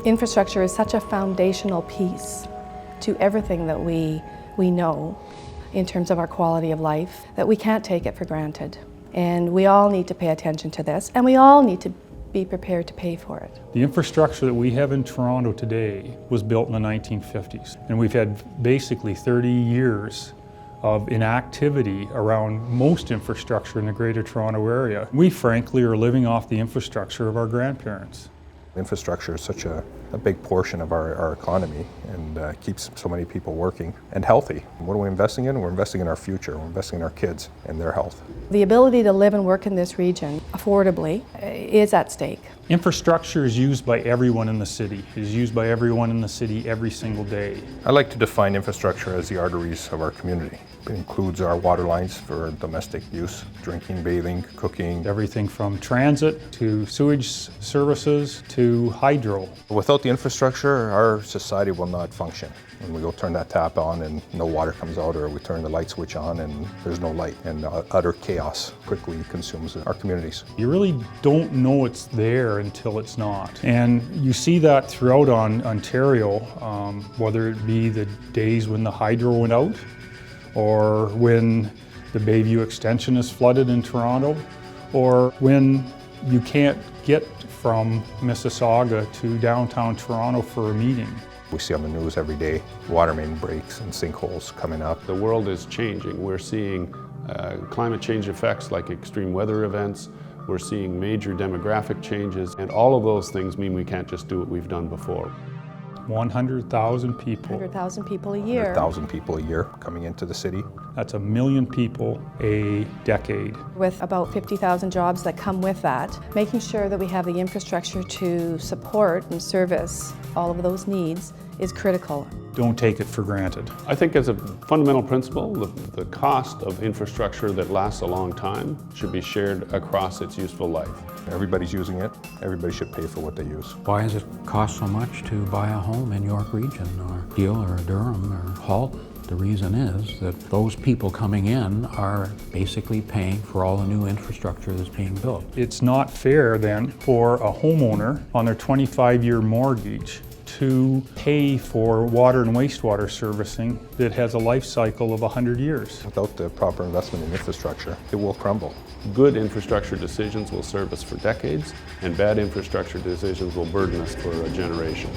Infrastructure is such a foundational piece to everything that we know in terms of our quality of life that we can't take it for granted. And we all need to pay attention to this, and we all need to be prepared to pay for it. The infrastructure that we have in Toronto today was built in the 1950s, and we've had basically 30 years of inactivity around most infrastructure in the Greater Toronto Area. We frankly are living off the infrastructure of our grandparents. Infrastructure is such a big portion of our economy and keeps so many people working and healthy. What are we investing in? We're investing in our future. We're investing in our kids and their health. The ability to live and work in this region affordably is at stake. Infrastructure is used by everyone in the city. It is used by everyone in the city every single day. I like to define infrastructure as the arteries of our community. It includes our water lines for domestic use, drinking, bathing, cooking. Everything from transit to sewage services to hydro. Without the infrastructure, our society will not function. When we go turn that tap on and no water comes out, or we turn the light switch on and there's no light, and utter chaos quickly consumes our communities. You really don't know it's there until it's not. And you see that throughout Ontario, whether it be the days when the hydro went out, or when the Bayview extension is flooded in Toronto, or when you can't get from Mississauga to downtown Toronto for a meeting. We see on the news every day water main breaks and sinkholes coming up. The world is changing. We're seeing climate change effects like extreme weather events. We're seeing major demographic changes, and all of those things mean we can't just do what we've done before. 100,000 people. 100,000 people a year. 100,000 people a year coming into the city. That's 1 million people a decade. With about 50,000 jobs that come with that, making sure that we have the infrastructure to support and service all of those needs is critical. Don't take it for granted. I think as a fundamental principle, the cost of infrastructure that lasts a long time should be shared across its useful life. Everybody's using it. Everybody should pay for what they use. Why does it cost so much to buy a home in York Region or Peel or Durham or Hull? The reason is that those people coming in are basically paying for all the new infrastructure that's being built. It's not fair then for a homeowner on their 25-year mortgage to pay for water and wastewater servicing that has a life cycle of 100 years. Without the proper investment in infrastructure, it will crumble. Good infrastructure decisions will serve us for decades, and bad infrastructure decisions will burden us for a generation.